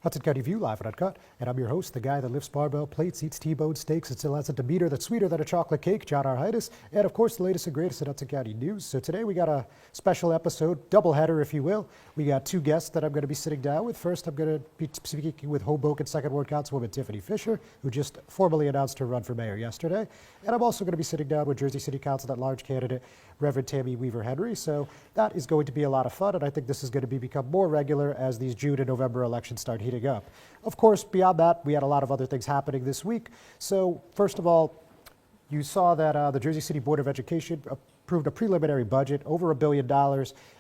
Hudson County View live at Uncut, and I'm your host, the guy that lifts barbell plates, eats T-bone steaks, and still has a demeanor that's sweeter than a chocolate cake, John Arhitis, and of course the latest and greatest at Hudson County News. So today we got a special episode, doubleheader if you will. We got two guests that I'm going to be sitting down with. First, I'm going to be speaking with Hoboken 2nd Ward Councilwoman Tiffanie Fisher, who just formally announced her run for mayor yesterday. And I'm also going to be sitting down with Jersey City Council at-large candidate Reverend Tami Weaver-Henry. So that is going to be a lot of fun, and I think this is going to become more regular as these June and November elections start heating up. Of course, beyond that, we had a lot of other things happening this week. So first of all, you saw that the Jersey City Board of Education approved a preliminary budget over $1 billion.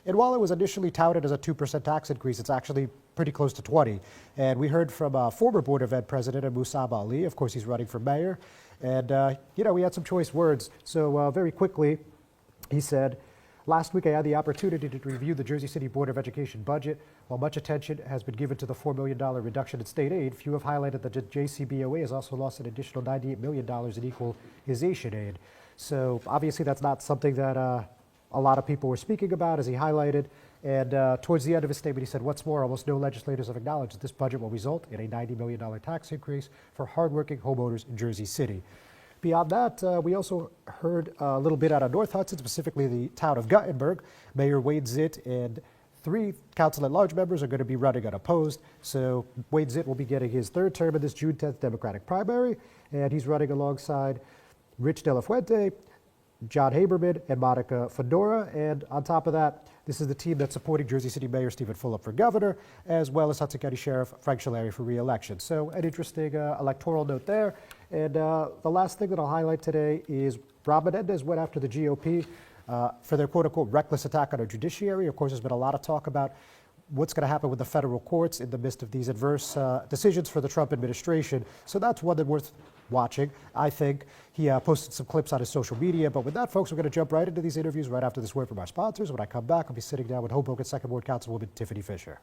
And while it was initially touted as a 2% tax increase, it's actually pretty close to 20. And we heard from former Board of Ed President Musab Ali. Of course, he's running for mayor. And, we had some choice words. So very quickly, he said, "Last week I had the opportunity to review the Jersey City Board of Education budget. While much attention has been given to the $4 million reduction in state aid, few have highlighted that the JCBOA has also lost an additional $98 million in equalization aid." So obviously that's not something that a lot of people were speaking about, as he highlighted. And towards the end of his statement, he said, "What's more, almost no legislators have acknowledged that this budget will result in a $90 million tax increase for hardworking homeowners in Jersey City." Beyond that, we also heard a little bit out of North Hudson, specifically the town of Guttenberg. Mayor Wade Zitt and 3 council at-large members are going to be running unopposed. So Wade Zitt will be getting his 3rd term in this June 10th Democratic primary, and he's running alongside Rich De La Fuente, John Haberman, and Monica Fedora. And on top of that, this is the team that's supporting Jersey City Mayor Stephen Fulop for governor, as well as Hudson County Sheriff Frank Scileri for re-election. So an interesting electoral note there. And the last thing that I'll highlight today is Rob Menendez went after the GOP for their quote-unquote reckless attack on our judiciary. Of course, there's been a lot of talk about what's going to happen with the federal courts in the midst of these adverse decisions for the Trump administration. So that's one that's worth watching. I think he posted some clips on his social media. But with that, folks, we're going to jump right into these interviews right after this word from our sponsors. When I come back, I'll be sitting down with Hoboken 2nd Ward Councilwoman Tiffanie Fisher.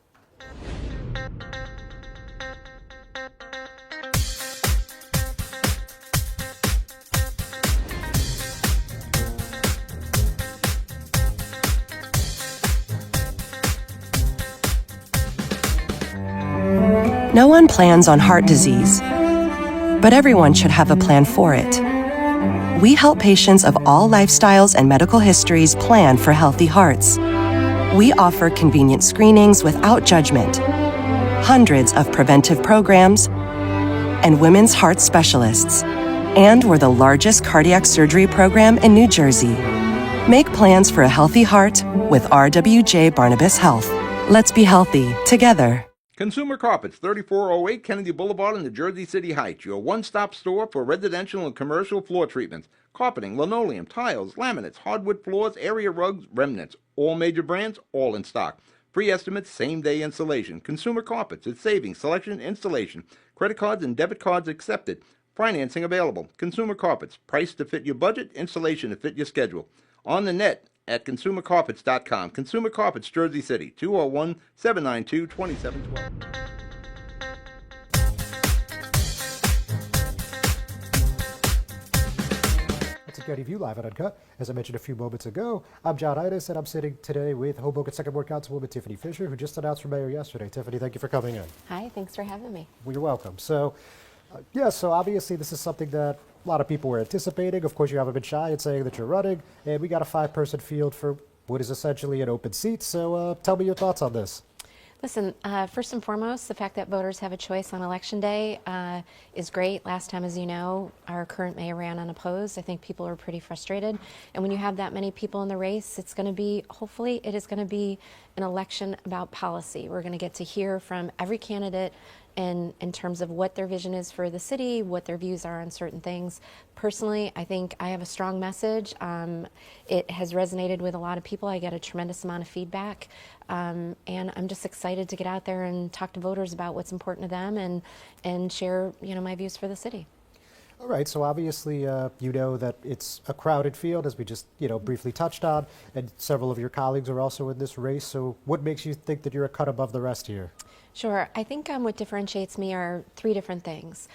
No one plans on heart disease, but everyone should have a plan for it. We help patients of all lifestyles and medical histories plan for healthy hearts. We offer convenient screenings without judgment, hundreds of preventive programs, and women's heart specialists. And we're the largest cardiac surgery program in New Jersey. Make plans for a healthy heart with RWJ Barnabas Health. Let's be healthy together. Consumer Carpets, 3408 Kennedy Boulevard in the Jersey City Heights, your one-stop store for residential and commercial floor treatments, carpeting, linoleum, tiles, laminates, hardwood floors, area rugs, remnants, all major brands, all in stock. Free estimates, same-day installation. Consumer Carpets, it's savings, selection, installation. Credit cards and debit cards accepted. Financing available. Consumer Carpets, price to fit your budget, installation to fit your schedule. On the net at consumercarpets.com. Consumer Carpets, Jersey City, 201-792-2712. Hudson County View live at Uncut. As I mentioned a few moments ago, I'm John Arhitis, and I'm sitting today with Hoboken 2nd Ward Councilwoman Tiffanie Fisher, who just announced for mayor yesterday. Tiffanie, thank you for coming in. Hi, thanks for having me. Well, you're welcome. So, so obviously this is something that a lot of people were anticipating. Of course, you haven't been shy in saying that you're running, and we got a 5-person field for what is essentially an open seat. So tell me your thoughts on this. Listen, first and foremost, the fact that voters have a choice on Election Day is great. Last time, as you know, our current mayor ran unopposed. I think people are pretty frustrated. And when you have that many people in the race, it's going to be, hopefully, it is going to be an election about policy. We're going to get to hear from every candidate in terms of what their vision is for the city, what their views are on certain things. Personally, I think I have a strong message. It has resonated with a lot of people. I get a tremendous amount of feedback. And I'm just excited to get out there and talk to voters about what's important to them and share, my views for the city. All right, so obviously you know that it's a crowded field, as we just briefly touched on, and several of your colleagues are also in this race. So what makes you think that you're a cut above the rest here? Sure. I think what differentiates me are three different things.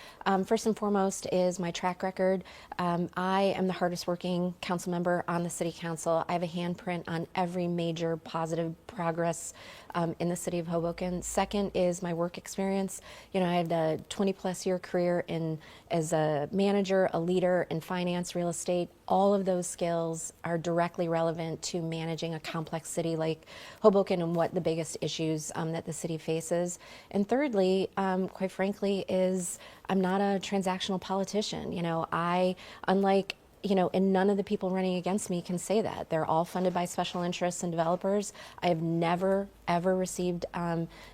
First and foremost is my track record. I am the hardest working council member on the city council. I have a handprint on every major positive progress in the city of Hoboken. Second is my work experience. I had a 20-plus year career as a manager, a leader in finance, real estate. All of those skills are directly relevant to managing a complex city like Hoboken and what the biggest issues that the city faces. And thirdly, quite frankly, is I'm not a transactional politician. And none of the people running against me can say that. They're all funded by special interests and developers. I have never, ever received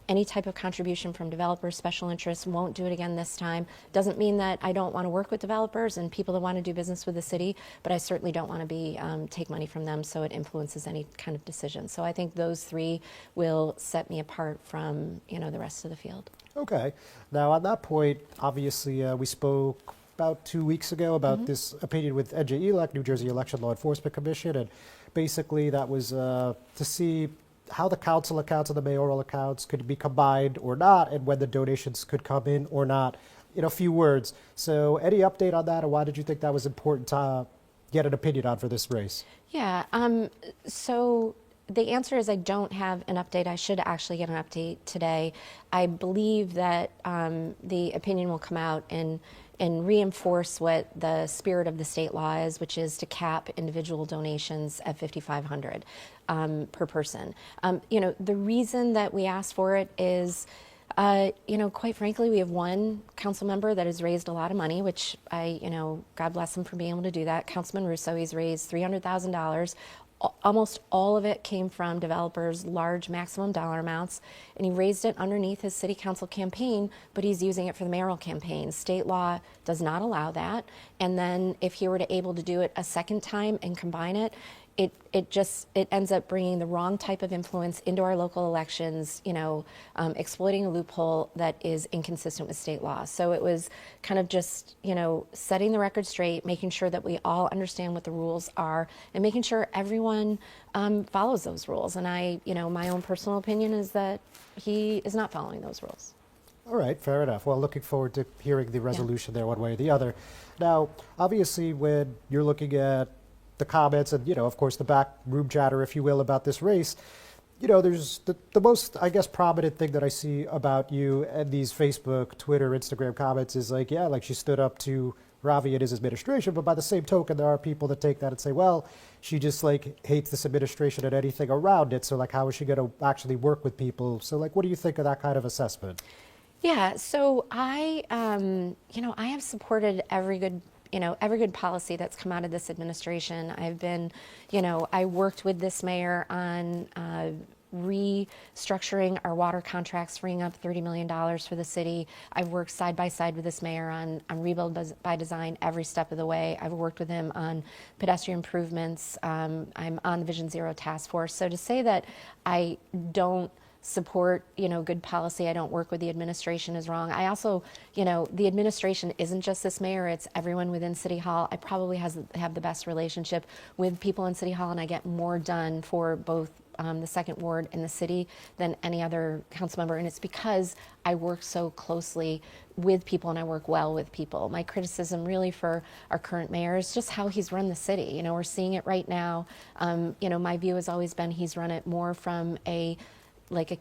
any type of contribution from developers, special interests, won't do it again this time. Doesn't mean that I don't want to work with developers and people that want to do business with the city, but I certainly don't want to take money from them so it influences any kind of decision. So I think those three will set me apart from, the rest of the field. Okay. Now, on that point, obviously, we spoke about 2 weeks ago about this opinion with NJELEC, New Jersey Election Law Enforcement Commission, and basically that was to see how the council accounts and the mayoral accounts could be combined or not, and when the donations could come in or not, in a few words. So any update on that, and why did you think that was important to get an opinion on for this race? Yeah, so the answer is I don't have an update. I should actually get an update today. I believe that the opinion will come out and reinforce what the spirit of the state law is, which is to cap individual donations at $5,500 per person. The reason that we asked for it is, quite frankly, we have one council member that has raised a lot of money, which God bless him for being able to do that. Councilman Russo, he's raised $300,000. Almost all of it came from developers' large maximum dollar amounts, and he raised it underneath his city council campaign, but he's using it for the mayoral campaign. State law does not allow that. And then if he were to able to do it a second time and combine it, it ends up bringing the wrong type of influence into our local elections, exploiting a loophole that is inconsistent with state law. So it was kind of just, setting the record straight, making sure that we all understand what the rules are, and making sure everyone follows those rules. And my own personal opinion is that he is not following those rules. All right, fair enough. Well, looking forward to hearing the resolution there one way or the other. Now, obviously, when you're looking at the comments and, of course, the backroom chatter, if you will, about this race, there's the most, I guess, prominent thing that I see about you and these Facebook, Twitter, Instagram comments is like she stood up to Ravi and his administration, but by the same token, there are people that take that and say, well, she just hates this administration and anything around it, so how is she going to actually work with people? So what do you think of that kind of assessment? Yeah, so I have supported every good policy that's come out of this administration. I've been, I worked with this mayor on restructuring our water contracts, freeing up $30 million for the city. I've worked side by side with this mayor on rebuild by design every step of the way. I've worked with him on pedestrian improvements. I'm on the Vision Zero task force. So to say that I don't support, good policy, I don't work with the administration is wrong. I also, the administration isn't just this mayor, it's everyone within City Hall. I probably have the best relationship with people in City Hall, and I get more done for both the second ward in the city than any other council member, and it's because I work so closely with people and I work well with people. My criticism really for our current mayor is just how he's run the city. We're seeing it right now. My view has always been he's run it more from a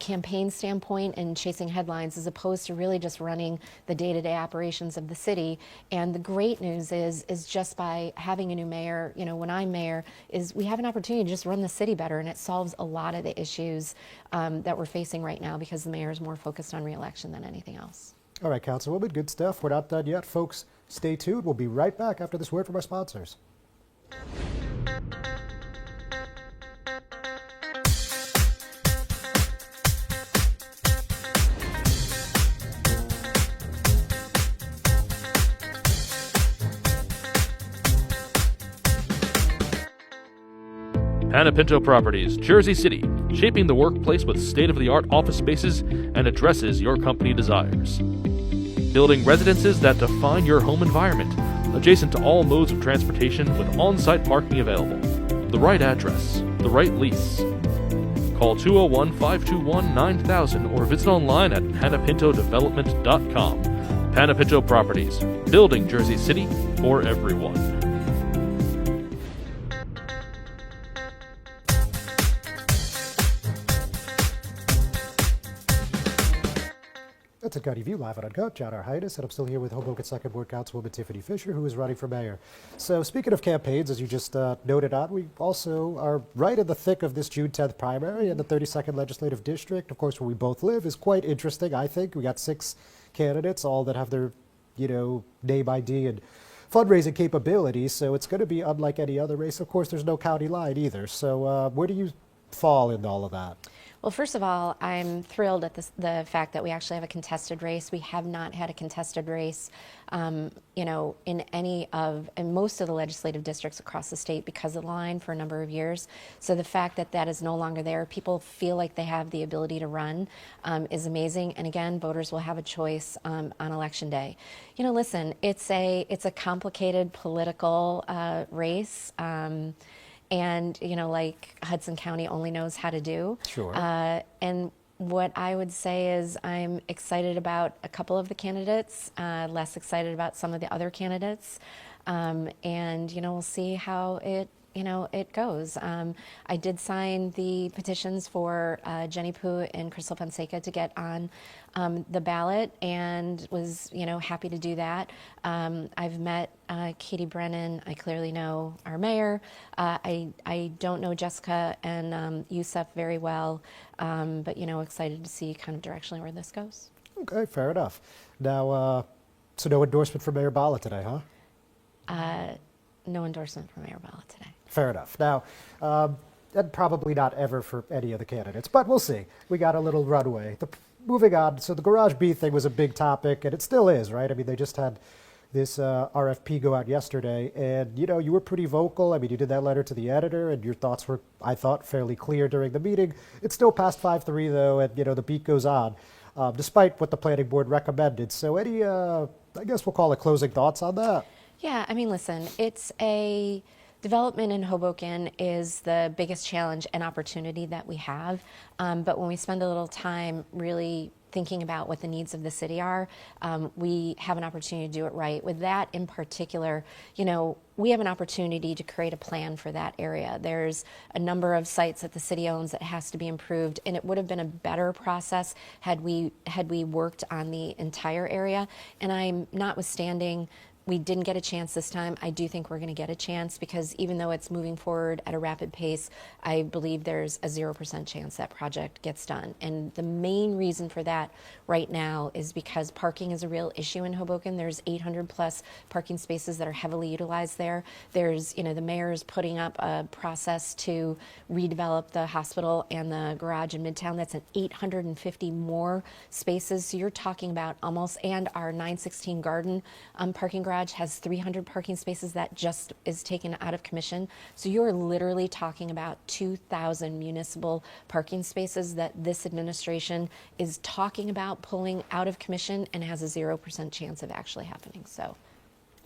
campaign standpoint and chasing headlines as opposed to really just running the day-to-day operations of the city. And the great news is just by having a new mayor, when I'm mayor, is we have an opportunity to just run the city better, and it solves a lot of the issues that we're facing right now because the mayor is more focused on re-election than anything else. All right, Councilwoman, good stuff. We're not done yet. Folks, stay tuned. We'll be right back after this word from our sponsors. Panepinto Properties, Jersey City, shaping the workplace with state-of-the-art office spaces and addresses your company desires. Building residences that define your home environment, adjacent to all modes of transportation with on-site parking available. The right address, the right lease. Call 201-521-9000 or visit online at panapintodevelopment.com. Panapinto Properties, building Jersey City for everyone. That's Uncut View live on Uncut. John Arhitis, and I'm still here with Hoboken 2nd Ward Councilwoman Tiffanie Fisher, who is running for mayor. So speaking of campaigns, as you just noted on, we also are right in the thick of this June 10th primary in the 32nd Legislative District. Of course, where we both live is quite interesting, I think. We got 6 candidates, all that have their, name ID and fundraising capabilities, so it's going to be unlike any other race. Of course, there's no county line either. So where do you fall in all of that? Well, first of all, I'm thrilled at the fact that we actually have a contested race. We have not had a contested race, in most of the legislative districts across the state because of the line for a number of years. So the fact that that is no longer there, people feel like they have the ability to run, is amazing. And again, voters will have a choice on Election Day. Listen, it's a complicated political race. And, like Hudson County only knows how to do. Sure. And what I would say is I'm excited about a couple of the candidates, less excited about some of the other candidates. And, we'll see how it goes. I did sign the petitions for Jenny Poo and Crystal Fonseca to get on the ballot, and was, happy to do that. I've met Katie Brennan. I clearly know our mayor. I don't know Jessica and Yusuf very well, but, excited to see kind of directionally where this goes. Okay, fair enough. Now, so no endorsement for Mayor Bala today, huh? No endorsement for Mayor Bala today. Fair enough. Now, and probably not ever for any of the candidates, but we'll see. We got a little runway. Moving on, so the Garage B thing was a big topic, and it still is, right? I mean, they just had this RFP go out yesterday, and, you were pretty vocal. I mean, you did that letter to the editor, and your thoughts were, I thought, fairly clear during the meeting. It's still past 5-3, though, and, the beat goes on, despite what the planning board recommended. So any, I guess we'll call it closing thoughts on that? Yeah, I mean, listen, development in Hoboken is the biggest challenge and opportunity that we have. But when we spend a little time really thinking about what the needs of the city are, we have an opportunity to do it right. With that in particular, we have an opportunity to create a plan for that area. There's a number of sites that the city owns that has to be improved, and it would have been a better process had we worked on the entire area. And I'm notwithstanding we didn't get a chance this time. I do think we're going to get a chance because even though it's moving forward at a rapid pace, I believe there's a 0% chance that project gets done. And the main reason for that right now is because parking is a real issue in Hoboken. There's 800 plus parking spaces that are heavily utilized there. There's, the mayor is putting up a process to redevelop the hospital and the garage in Midtown. That's an 850 more spaces. So you're talking about almost, and our 916 Garden parking garage has 300 parking spaces that just is taken out of commission. So you're literally talking about 2,000 municipal parking spaces that this administration is talking about pulling out of commission and has a 0% chance of actually happening. So,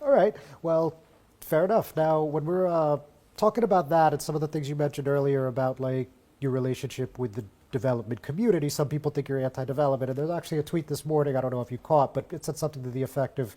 all right, well, fair enough. Now, when we're talking about that and some of the things you mentioned earlier about like your relationship with the development community, some people think you're anti-development, and there's actually a tweet this morning, I don't know if you caught, but it said something to the effect of,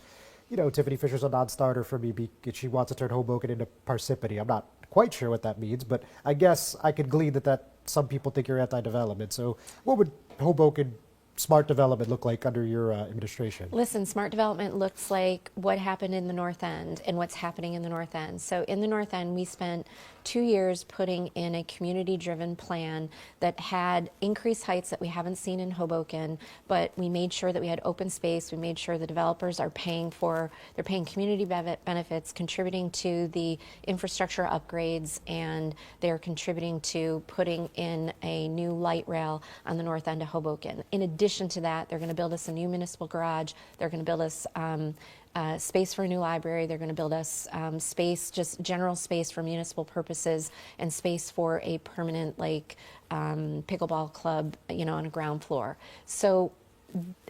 Tiffanie Fisher's a non-starter for me because she wants to turn Hoboken into Parsippany. I'm not quite sure what that means, but I guess I could glean that some people think you're anti-development. So what would Hoboken smart development look like under your administration? Listen, smart development looks like what happened in the North End and what's happening in the North End. So in the North End, we spent 2 years putting in a community-driven plan that had increased heights that we haven't seen in Hoboken, but we made sure that we had open space. We made sure the developers are paying community benefits, contributing to the infrastructure upgrades, and they're contributing to putting in a new light rail on the North End of Hoboken. In addition to that, they're going to build us a new municipal garage. They're going to build us space for a new library. They're going to build us space, just general space for municipal purposes, and space for a permanent pickleball club, on a ground floor. So,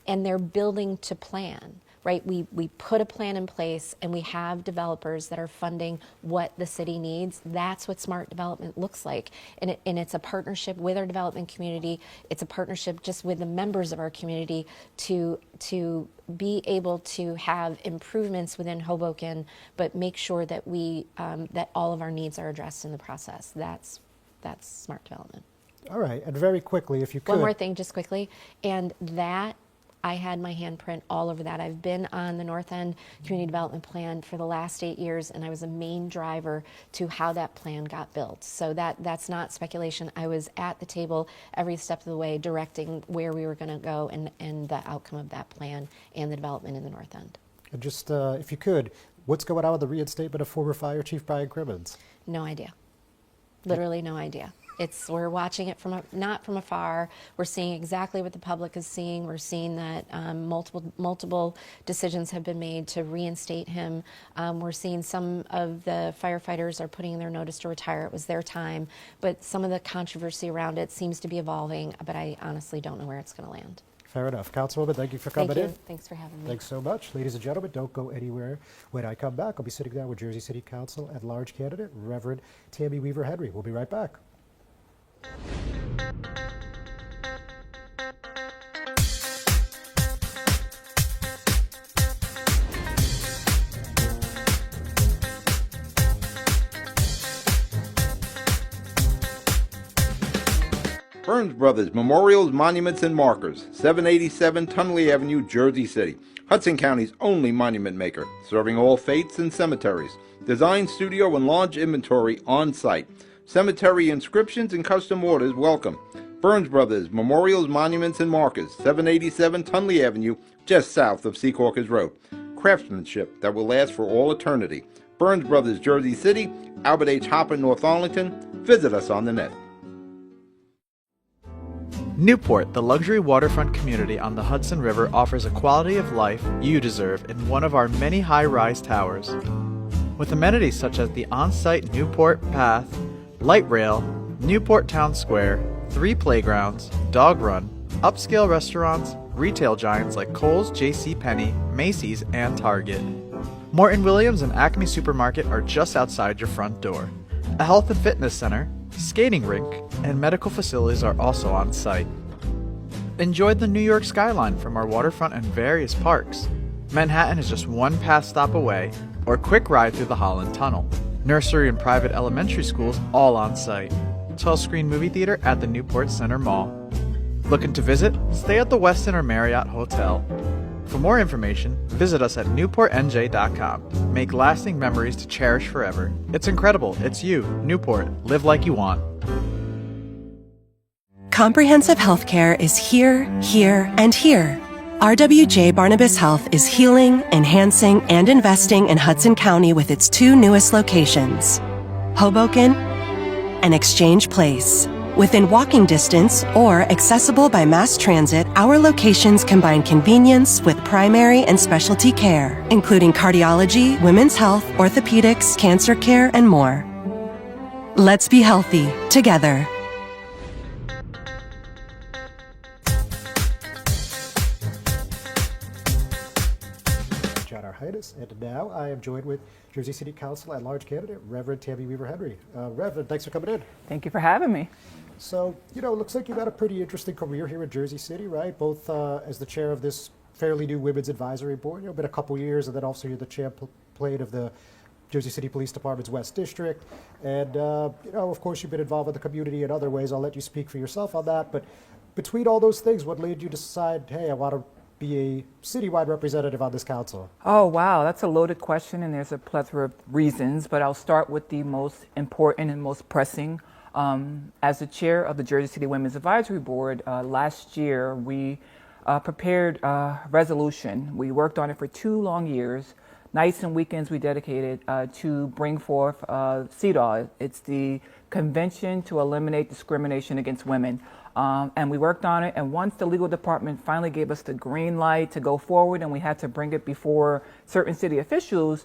and they're building to plan. right? We put a plan in place and we have developers that are funding what the city needs. That's what smart development looks like. And it's a partnership with our development community. It's a partnership just with the members of our community to be able to have improvements within Hoboken, but make sure that that all of our needs are addressed in the process. That's smart development. All right, and very quickly, if you could. One more thing, just quickly, and that I had my handprint all over that. I've been on the North End Community Development Plan for the last 8 years, and I was a main driver to how that plan got built. So that's not speculation. I was at the table every step of the way directing where we were going to go and the outcome of that plan and the development in the North End. And just, if you could, what's going on with the reinstatement of former Fire Chief Brian Crimmins? No idea. Literally no idea. We're watching it not from afar. We're seeing exactly what the public is seeing. We're seeing that multiple decisions have been made to reinstate him. We're seeing some of the firefighters are putting in their notice to retire. It was their time, but some of the controversy around it seems to be evolving, but I honestly don't know where it's going to land. Fair enough. Councilwoman, thank you for coming in. Thanks for having me. Thanks so much. Ladies and gentlemen, don't go anywhere. When I come back, I'll be sitting down with Jersey City Council at-large candidate, Reverend Tami Weaver-Henry. We'll be right back. Burns Brothers Memorials, Monuments, and Markers, 787 Tunley Avenue, Jersey City. Hudson County's only monument maker, serving all faiths and cemeteries. Design, studio, and large inventory on site. Cemetery inscriptions and custom orders welcome. Burns Brothers Memorials, Monuments, and Markers, 787 Tunley Avenue, just south of Secaucus Road. Craftsmanship that will last for all eternity. Burns Brothers, Jersey City, Albert H. Hopper, North Arlington. Visit us on the net. Newport, the luxury waterfront community on the Hudson River, offers a quality of life you deserve in one of our many high-rise towers. With amenities such as the on-site Newport Path, light rail, Newport Town Square, 3 playgrounds, dog run, upscale restaurants, retail giants like Kohl's, JCPenney, Macy's, and Target. Morton Williams and Acme Supermarket are just outside your front door. A health and fitness center, skating rink, and medical facilities are also on site. Enjoy the New York skyline from our waterfront and various parks. Manhattan is just one pass stop away, or quick ride through the Holland Tunnel. Nursery and private elementary schools all on site. 12-screen movie theater at the Newport Center Mall. Looking to visit? Stay at the Westin or Marriott Hotel. For more information, visit us at newportnj.com. Make lasting memories to cherish forever. It's incredible. It's you, Newport. Live like you want. Comprehensive healthcare is here, here, and here. RWJ Barnabas Health is healing, enhancing, and investing in Hudson County with its 2 newest locations, Hoboken and Exchange Place. Within walking distance or accessible by mass transit, our locations combine convenience with primary and specialty care, including cardiology, women's health, orthopedics, cancer care, and more. Let's be healthy together. And now I am joined with Jersey City Council at-large candidate, Reverend Tami Weaver-Henry. Reverend, thanks for coming in. Thank you for having me. So, it looks like you've had a pretty interesting career here in Jersey City, right? Both as the chair of this fairly new Women's Advisory Board, been a couple years, and then also you're the chair plate of the Jersey City Police Department's West District. And, of course, you've been involved with the community in other ways. I'll let you speak for yourself on that. But between all those things, what led you to decide, hey, I want to be a citywide representative on this council? Oh, wow, that's a loaded question, and there's a plethora of reasons, but I'll start with the most important and most pressing. As the chair of the Jersey City Women's Advisory Board, last year we prepared a resolution. We worked on it for 2 long years. Nights and weekends we dedicated to bring forth CEDAW. It's the Convention to Eliminate Discrimination Against Women. And we worked on it, and once the legal department finally gave us the green light to go forward and we had to bring it before certain city officials,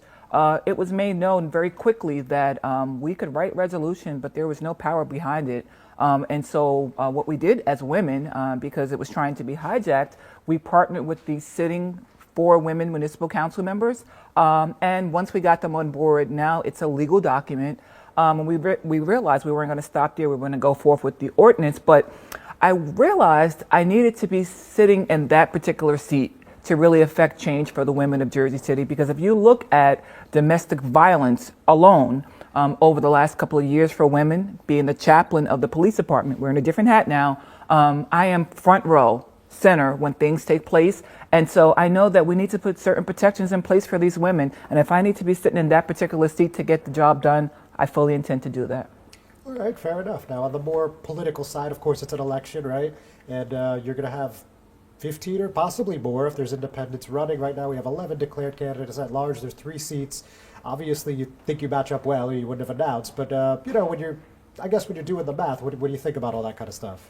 it was made known very quickly that we could write resolution, but there was no power behind it. And so what we did as women, because it was trying to be hijacked, we partnered with the sitting 4 women municipal council members. And once we got them on board, now it's a legal document. And we realized we weren't going to stop there. We were going to go forth with the ordinance. But I realized I needed to be sitting in that particular seat to really affect change for the women of Jersey City. Because if you look at domestic violence alone, over the last couple of years for women, being the chaplain of the police department, we're in a different hat now. I am front row center when things take place. And so I know that we need to put certain protections in place for these women. And if I need to be sitting in that particular seat to get the job done, I fully intend to do that. All right, fair enough. Now, on the more political side, of course, it's an election, right? And you're going to have 15 or possibly more if there's independents running. Right now, we have 11 declared candidates at large. There's 3 seats. Obviously, you think you match up well, or you wouldn't have announced. But, when you're doing the math, what do you think about all that kind of stuff?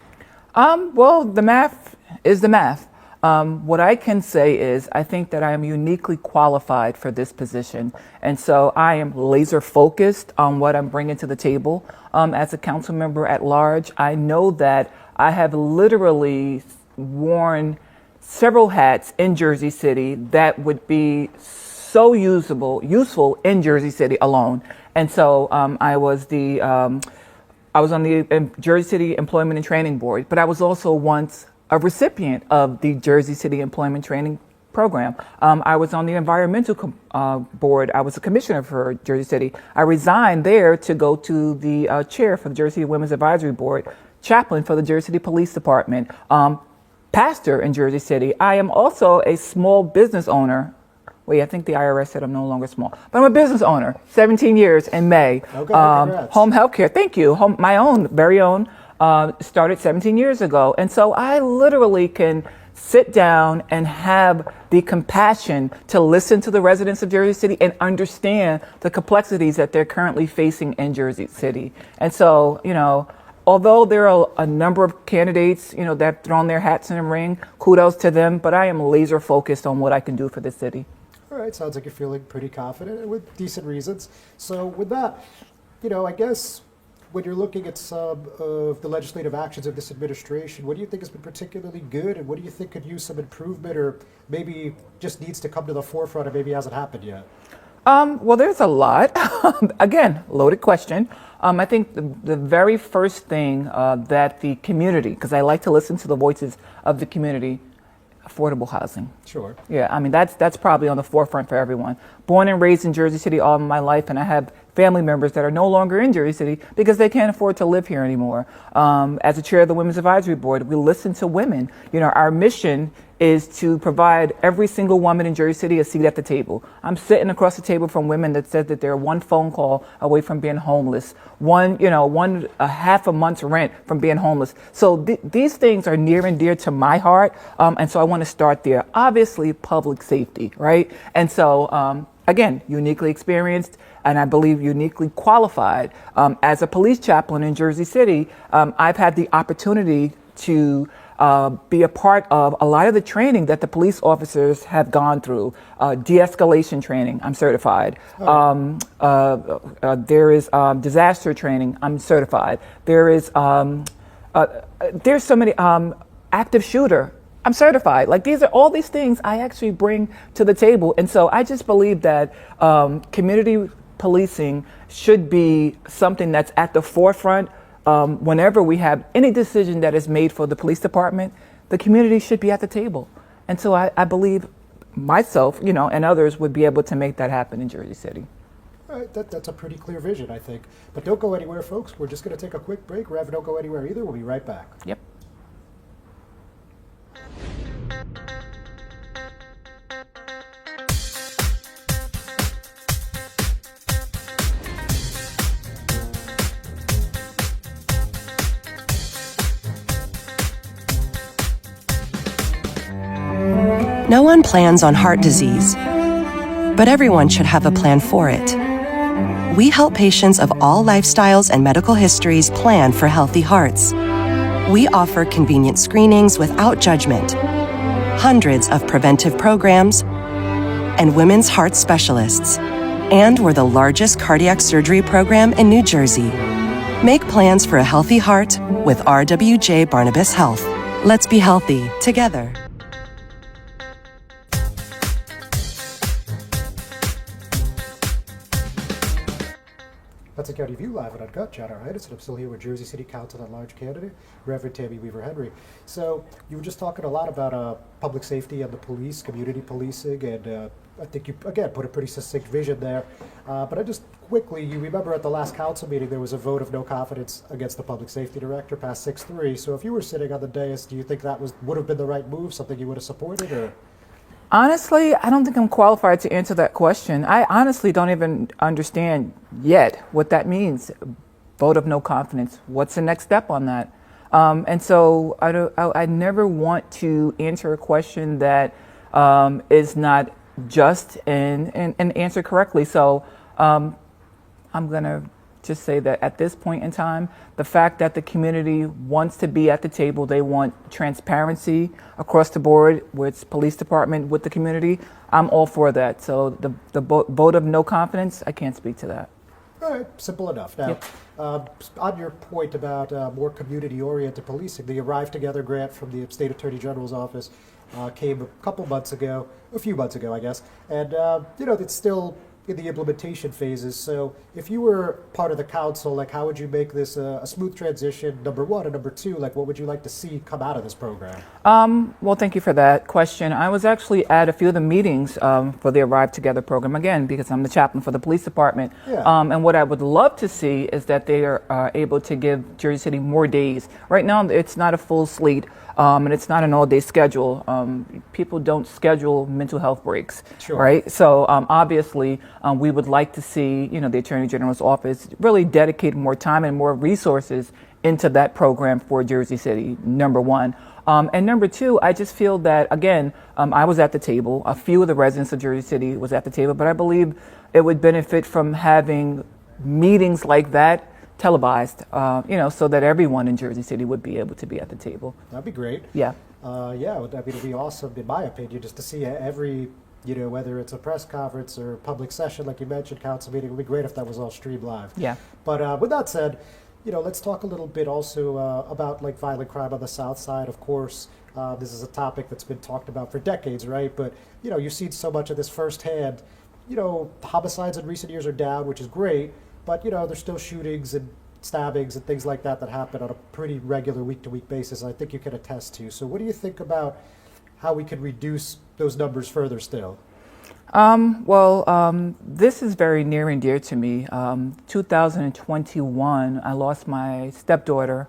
Well, the math is the math. What I can say is I think that I am uniquely qualified for this position. And so I am laser focused on what I'm bringing to the table. As a council member at large, I know that I have literally worn several hats in Jersey City that would be so useful in Jersey City alone. And so I was on the Jersey City Employment and Training Board, but I was also once a recipient of the Jersey City Employment Training Program. I was on the environmental board. I was a commissioner for Jersey City. I resigned there to go to the chair for the Jersey City Women's Advisory Board, chaplain for the Jersey City Police Department, pastor in Jersey City. I am also a small business owner. Wait, I think the IRS said I'm no longer small, but I'm a business owner, 17 years in May. Okay, congrats. Home healthcare, thank you. My own, very own, started 17 years ago. And so I literally can sit down and have the compassion to listen to the residents of Jersey City and understand the complexities that they're currently facing in Jersey City. And so, although there are a number of candidates, that have thrown their hats in the ring, kudos to them, but I am laser focused on what I can do for the city. All right, sounds like you're feeling pretty confident and with decent reasons. So with that, I guess when you're looking at some of the legislative actions of this administration, what do you think has been particularly good, and what do you think could use some improvement, or maybe just needs to come to the forefront, or maybe hasn't happened yet? Well, there's a lot. Again, loaded question. I think the very first thing that the community, because I like to listen to the voices of the community, affordable housing. Sure. Yeah, that's probably on the forefront for everyone. Born and raised in Jersey City all my life, and I have family members that are no longer in Jersey City because they can't afford to live here anymore. As a chair of the Women's Advisory Board, we listen to women. Our mission is to provide every single woman in Jersey City a seat at the table. I'm sitting across the table from women that said that they're one phone call away from being homeless, one half a month's rent from being homeless. So these things are near and dear to my heart, and so I want to start there. Obviously, public safety, right? And so, again, uniquely experienced, and I believe uniquely qualified. As a police chaplain in Jersey City, I've had the opportunity to be a part of a lot of the training that the police officers have gone through. De-escalation training, I'm certified. There is disaster training, I'm certified. There's so many, active shooter, I'm certified. Like all these things I actually bring to the table. And so I just believe that community policing should be something that's at the forefront. Whenever we have any decision that is made for the police department, the community should be at the table. And so I believe myself, and others would be able to make that happen in Jersey City. All right, that's a pretty clear vision, I think. But don't go anywhere, folks. We're just going to take a quick break. Rev, don't go anywhere either. We'll be right back. Yep. No one plans on heart disease, but everyone should have a plan for it. We help patients of all lifestyles and medical histories plan for healthy hearts. We offer convenient screenings without judgment, hundreds of preventive programs, and women's heart specialists. And we're the largest cardiac surgery program in New Jersey. Make plans for a healthy heart with RWJ Barnabas Health. Let's be healthy together. Hudson County View live at Uncut. John Arhitis, and I'm still here with Jersey City Council at Large candidate, Reverend Tami Weaver-Henry. So you were just talking a lot about public safety and the police, community policing, and I think you, again, put a pretty succinct vision there. But I just quickly, you remember at the last council meeting, there was a vote of no confidence against the public safety director, passed 6-3. So if you were sitting on the dais, do you think that would have been the right move, something you would have supported, or? Honestly, I don't think I'm qualified to answer that question. I honestly don't even understand yet what that means. Vote of no confidence. What's the next step on that? And so I never want to answer a question that is not just and answer correctly. So I'm going to just say that at this point in time, the fact that the community wants to be at the table, they want transparency across the board with police department, with the community, I'm all for that. So the vote of no confidence, I can't speak to that. All right, simple enough. Now, on your point about more community-oriented policing, the Arrive Together grant from the State Attorney General's office came a few months ago, I guess, and it's still in the implementation phases. So if you were part of the council, like, how would you make this a smooth transition, number one, and number two, like, what would you like to see come out of this program? Well, thank you for that question. I was actually at a few of the meetings for the Arrive Together program, again, because I'm the chaplain for the police department. Yeah. And what I would love to see is that they are able to give Jersey City more days. Right now, it's not a full slate. And it's not an all-day schedule. People don't schedule mental health breaks, sure, right? So obviously, we would like to see, the Attorney General's office really dedicate more time and more resources into that program for Jersey City, number one. And number two, I just feel that, again, I was at the table. A few of the residents of Jersey City was at the table, but I believe it would benefit from having meetings like that televised, so that everyone in Jersey City would be able to be at the table. That'd be great. Yeah. It'd be awesome, in my opinion, just to see every, whether it's a press conference or public session, like you mentioned, council meeting. It would be great if that was all streamed live. Yeah. But with that said, let's talk a little bit also about like violent crime on the South Side. Of course, this is a topic that's been talked about for decades, right? But you've seen so much of this firsthand. Homicides in recent years are down, which is great. But, there's still shootings and stabbings and things like that happen on a pretty regular week-to-week basis, I think you can attest to. So what do you think about how we could reduce those numbers further still? This is very near and dear to me. 2021, I lost my stepdaughter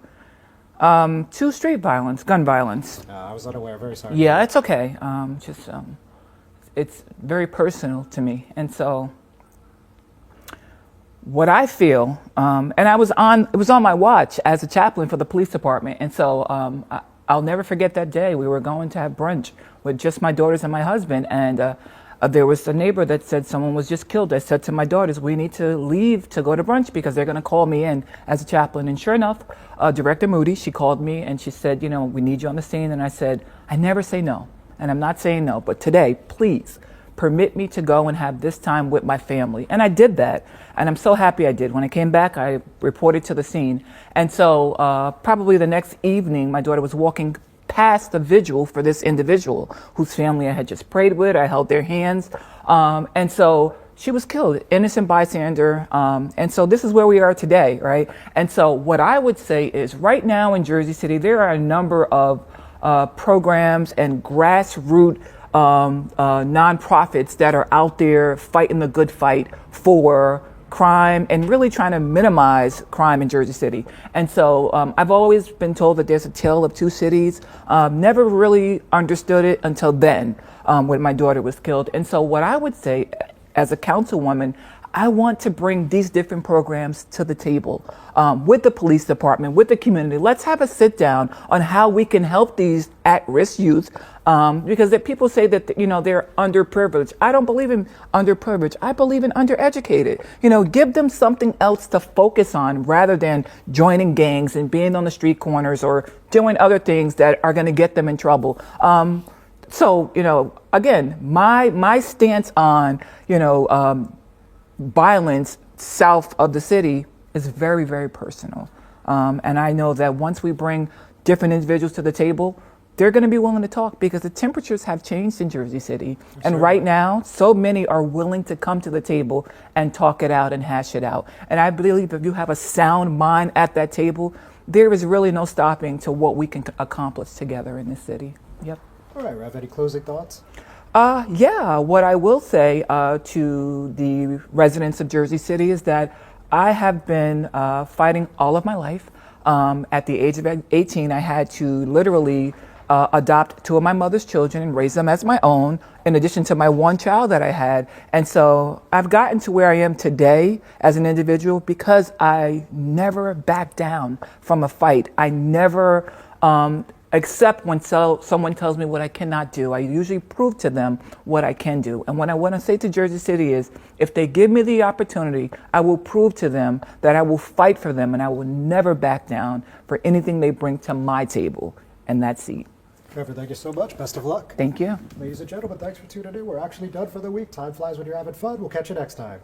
to street violence, gun violence. I was unaware. Very sorry. Yeah, it's okay. It's very personal to me. And so what I feel, and it was on my watch as a chaplain for the police department. And so I'll never forget that day. We were going to have brunch with just my daughters and my husband. And there was a neighbor that said someone was just killed. I said to my daughters, we need to leave to go to brunch because they're going to call me in as a chaplain. And sure enough, Director Moody, she called me and she said, we need you on the scene. And I said, I never say no. And I'm not saying no, but today, please permit me to go and have this time with my family. And I did that. And I'm so happy I did. When I came back, I reported to the scene. And so probably the next evening, my daughter was walking past the vigil for this individual whose family I had just prayed with. I held their hands. And so she was killed, innocent bystander. And so this is where we are today, right? And so what I would say is right now in Jersey City, there are a number of programs and grassroots nonprofits that are out there fighting the good fight for crime and really trying to minimize crime in Jersey City. And so I've always been told that there's a tale of two cities. Never really understood it until then when my daughter was killed. And so what I would say as a councilwoman, I want to bring these different programs to the table with the police department, with the community. Let's have a sit down on how we can help these at-risk youth because people say that, they're underprivileged. I don't believe in underprivileged. I believe in undereducated. Give them something else to focus on rather than joining gangs and being on the street corners or doing other things that are going to get them in trouble. So, again, my stance on, violence south of the city is very, very personal. And I know that once we bring different individuals to the table, they're going to be willing to talk because the temperatures have changed in Jersey City. And right now, so many are willing to come to the table and talk it out and hash it out. And I believe if you have a sound mind at that table, there is really no stopping to what we can accomplish together in this city. Yep. All right, Rev, any closing thoughts? Yeah, what I will say to the residents of Jersey City is that I have been fighting all of my life. At the age of 18, I had to literally adopt two of my mother's children and raise them as my own, in addition to my one child that I had. And so I've gotten to where I am today as an individual because I never backed down from a fight. I never accept when someone tells me what I cannot do. I usually prove to them what I can do. And what I want to say to Jersey City is, if they give me the opportunity, I will prove to them that I will fight for them and I will never back down for anything they bring to my table and that seat. Trevor, thank you so much. Best of luck. Thank you. Ladies and gentlemen, thanks for tuning in. We're actually done for the week. Time flies when you're having fun. We'll catch you next time.